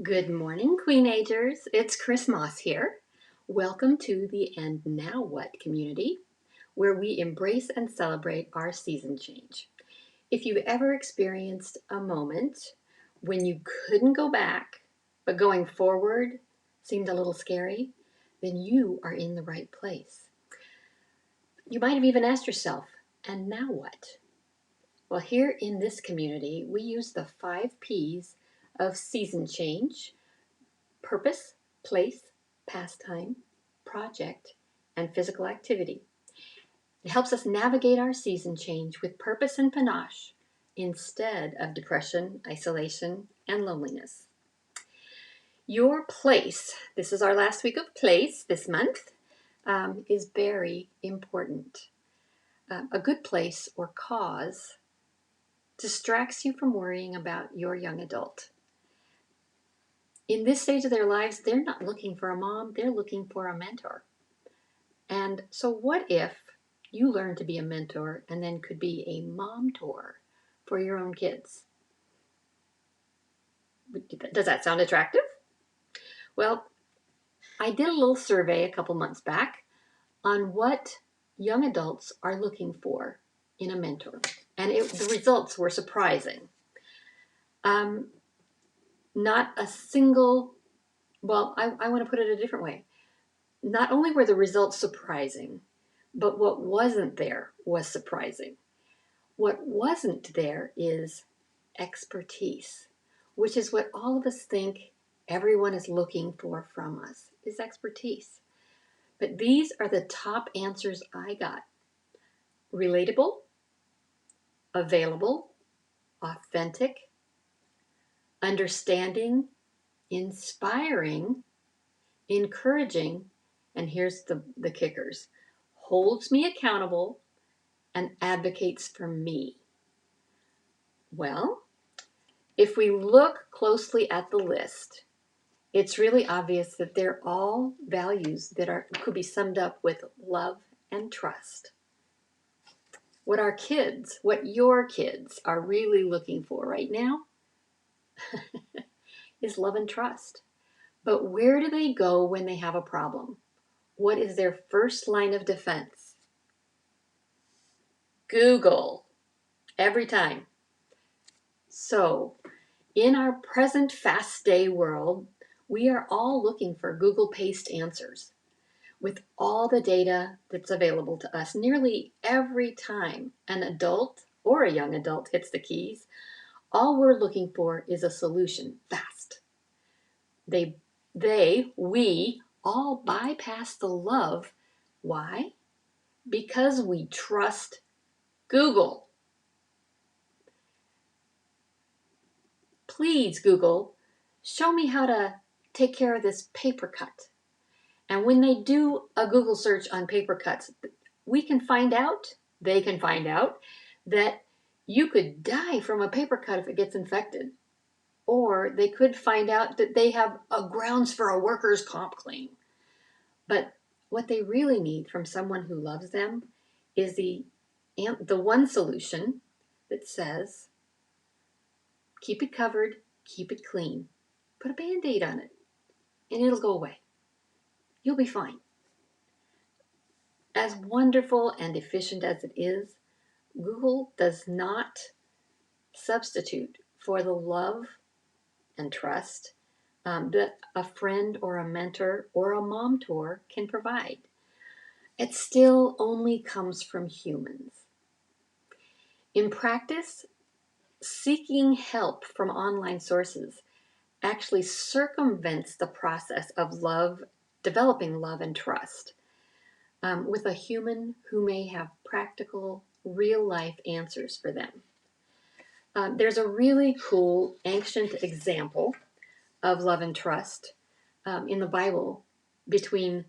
Good morning, Queenagers. It's Chris Moss here. Welcome to the And Now What community, where we embrace and celebrate our season change. If you've ever experienced a moment when you couldn't go back, but going forward seemed a little scary, then you are in the right place. You might have even asked yourself, and now what? Well, here in this community, we use the 5 P's of season change: purpose, place, pastime, project, and physical activity. It helps us navigate our season change with purpose and panache instead of depression, isolation, and loneliness. Your place, this is our last week of place this month, is very important. A good place or cause distracts you from worrying about your young adult. In this stage of their lives, they're not looking for a mom, they're looking for a mentor. And so what if you learn to be a mentor and then could be a mom-tor for your own kids? Does that sound attractive? Well, I did a little survey a couple months back on what young adults are looking for in a mentor. And the results were surprising. Not a single, well, I want to put it a different way. Not only were the results surprising, but what wasn't there was surprising. What wasn't there is expertise, which is what all of us think everyone is looking for from us, is expertise. But these are the top answers I got: relatable, available, authentic, understanding, inspiring, encouraging, and here's the kickers: holds me accountable and advocates for me. Well, if we look closely at the list, it's really obvious that they're all values that could be summed up with love and trust. What your kids are really looking for right now is love and trust. But where do they go when they have a problem? What is their first line of defense? Google. Every time. So, in our present fast day world, we are all looking for Google paste answers. With all the data that's available to us, nearly every time an adult or a young adult hits the keys, all we're looking for is a solution fast. We all bypass the love. Why? Because we trust Google. Please, Google, show me how to take care of this paper cut. And when they do a Google search on paper cuts, they can find out that you could die from a paper cut if it gets infected. Or they could find out that they have a grounds for a workers' comp claim. But what they really need from someone who loves them is the one solution that says, keep it covered, keep it clean, put a Band-Aid on it, and it'll go away. You'll be fine. As wonderful and efficient as it is, Google does not substitute for the love and trust that a friend or a mentor or a mom-tor can provide. It still only comes from humans. In practice, seeking help from online sources actually circumvents the process of developing love and trust with a human who may have practical, real-life answers for them. There's a really cool ancient example of love and trust in the Bible between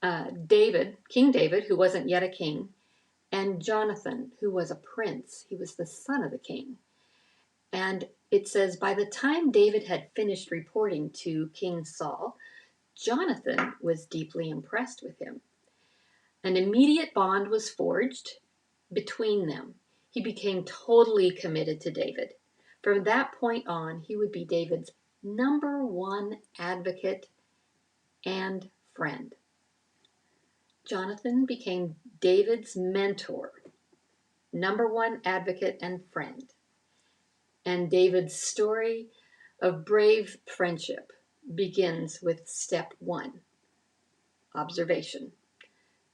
King David, who wasn't yet a king, and Jonathan, who was a prince. He was the son of the king. And it says, by the time David had finished reporting to King Saul, Jonathan was deeply impressed with him. An immediate bond was forged between them. He became totally committed to David. From that point on, he would be David's number one advocate and friend. Jonathan became David's mentor, number one advocate and friend. And David's story of brave friendship begins with step one, observation.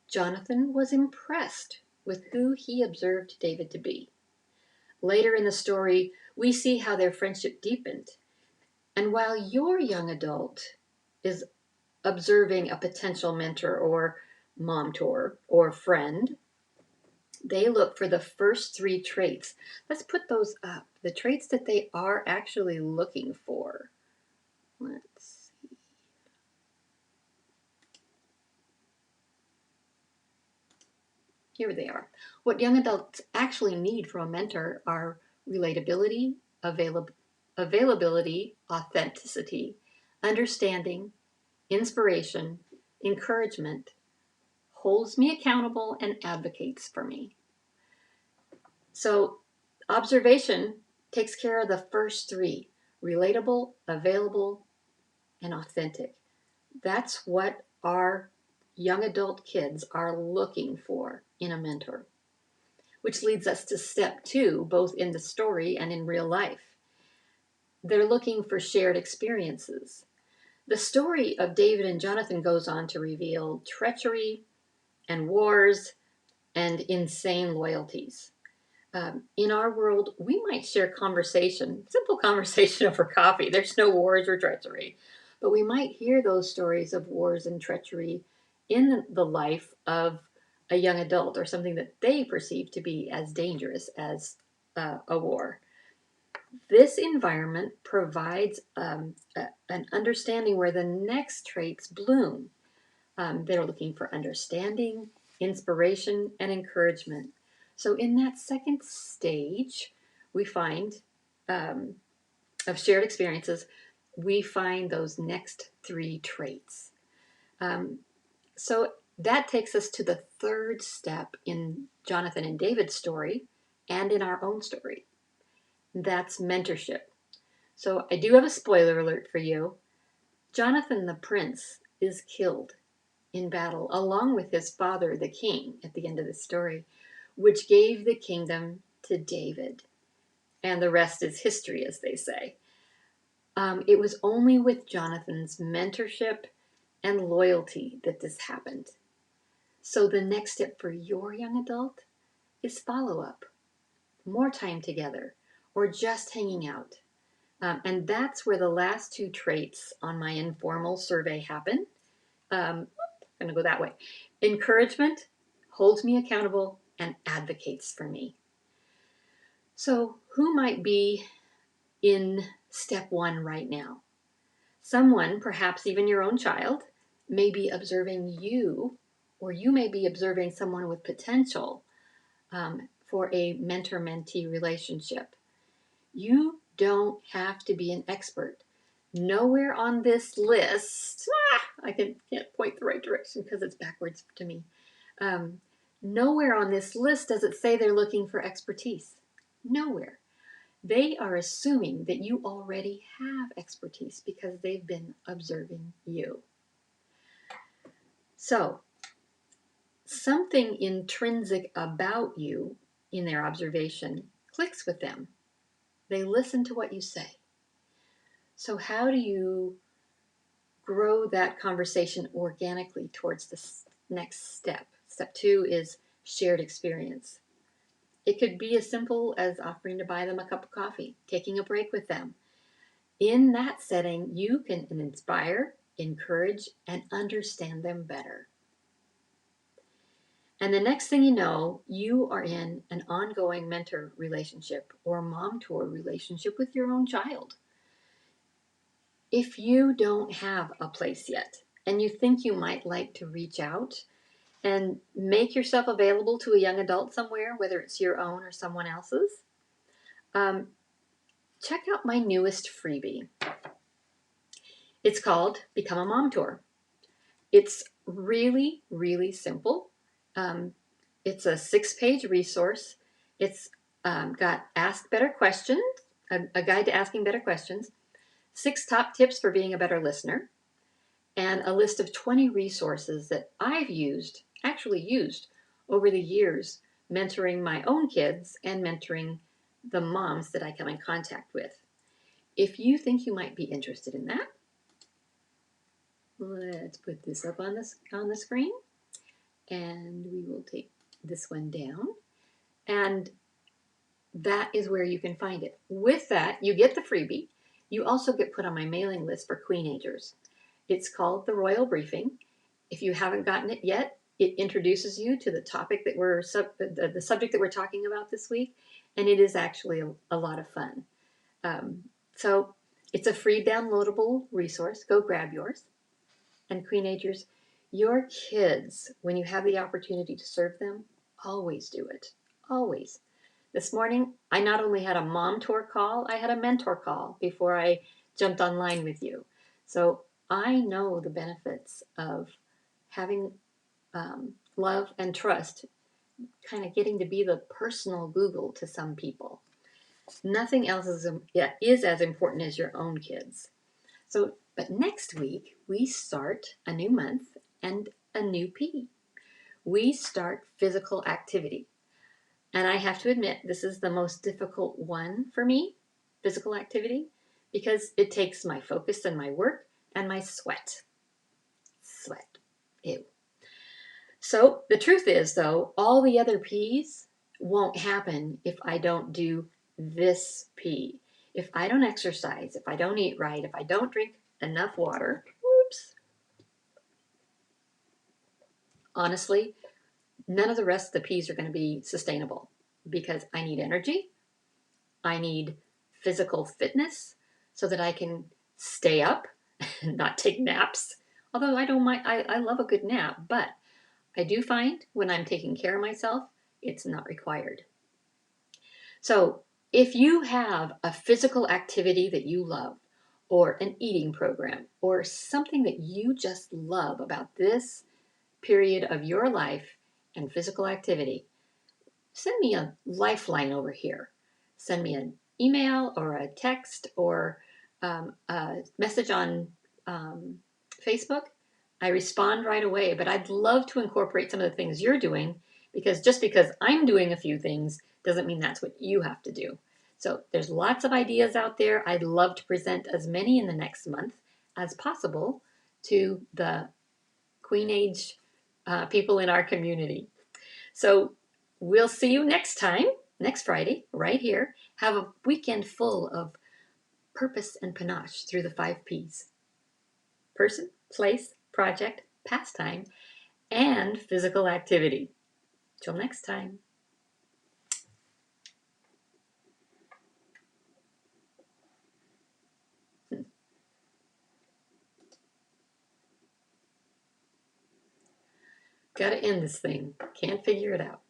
Jonathan was impressed with who he observed David to be. Later in the story, we see how their friendship deepened. And while your young adult is observing a potential mentor or Mom-tor or friend, they look for the first three traits. Let's put those up, the traits that they are actually looking for. Let's see. Here they are. What young adults actually need from a mentor are relatability, availability, authenticity, understanding, inspiration, encouragement, holds me accountable, and advocates for me. So observation takes care of the first three, relatable, available, and authentic. That's what our young adult kids are looking for in a mentor, which leads us to step two, both in the story and in real life. They're looking for shared experiences. The story of David and Jonathan goes on to reveal treachery and wars and insane loyalties. In our world, we might share simple conversation over coffee. There's no wars or treachery. But we might hear those stories of wars and treachery in the life of a young adult, or something that they perceive to be as dangerous as a war. This environment provides an understanding where the next traits bloom. They're looking for understanding, inspiration, and encouragement. So in that second stage, we find of shared experiences, we find those next three traits. So that takes us to the third step in Jonathan and David's story and in our own story. That's mentorship. So I do have a spoiler alert for you. Jonathan the prince is killed in battle, along with his father, the king, at the end of the story, which gave the kingdom to David. And the rest is history, as they say. It was only with Jonathan's mentorship and loyalty that this happened. So the next step for your young adult is follow-up, more time together, or just hanging out. And that's where the last two traits on my informal survey happen. I'm going to go that way. Encouragement, holds me accountable, and advocates for me. So who might be in step one right now? Someone, perhaps even your own child, may be observing you, or you may be observing someone with potential for a mentor-mentee relationship. You don't have to be an expert. Nowhere on this list, I can't point the right direction because it's backwards to me. Nowhere on this list does it say they're looking for expertise. Nowhere. They are assuming that you already have expertise because they've been observing you. So, something intrinsic about you in their observation clicks with them. They listen to what you say. So how do you grow that conversation organically towards the next step? Step two is shared experience. It could be as simple as offering to buy them a cup of coffee, taking a break with them. In that setting, you can inspire, encourage, and understand them better. And the next thing you know, you are in an ongoing mentor relationship or Mom-tor relationship with your own child. If you don't have a place yet and you think you might like to reach out and make yourself available to a young adult somewhere, whether it's your own or someone else's, check out my newest freebie. It's called Become a Mom-tor. It's really, really simple. It's a 6-page resource. It's got Ask Better Questions, a guide to asking better questions, 6 top tips for being a better listener, and a list of 20 resources that I've actually used over the years, mentoring my own kids and mentoring the moms that I come in contact with. If you think you might be interested in that, let's put this up on the screen, and we will take this one down. And that is where you can find it. With that, you get the freebie. You also get put on my mailing list for Queenagers. It's called the Royal Briefing. If you haven't gotten it yet, it introduces you to the topic that the subject that we're talking about this week, and it is actually a lot of fun. So it's a free downloadable resource. Go grab yours. And Queenagers, your kids, when you have the opportunity to serve them, always do it. Always. This morning, I not only had a Mom-tor call, I had a mentor call before I jumped online with you. So I know the benefits of having love and trust, kind of getting to be the personal Google to some people. Nothing else is as important as your own kids. So, but next week, we start a new month and a new P. We start physical activity. And I have to admit, this is the most difficult one for me, physical activity, because it takes my focus and my work and my sweat. Sweat. Ew. So the truth is, though, all the other P's won't happen if I don't do this P. If I don't exercise, if I don't eat right, if I don't drink enough water, whoops, honestly, none of the rest of the P's are going to be sustainable because I need energy. I need physical fitness so that I can stay up and not take naps. Although I don't mind, I love a good nap, but I do find when I'm taking care of myself, it's not required. So if you have a physical activity that you love, or an eating program, or something that you just love about this period of your life and physical activity, send me a lifeline over here. Send me an email or a text or a message on Facebook. I respond right away, but I'd love to incorporate some of the things you're doing because just because I'm doing a few things doesn't mean that's what you have to do. So there's lots of ideas out there. I'd love to present as many in the next month as possible to the Queen Age people in our community. So we'll see you next time, next Friday, right here. Have a weekend full of purpose and panache through the 5 P's: person, place, project, pastime, and physical activity. Till next time. Gotta end this thing. Can't figure it out.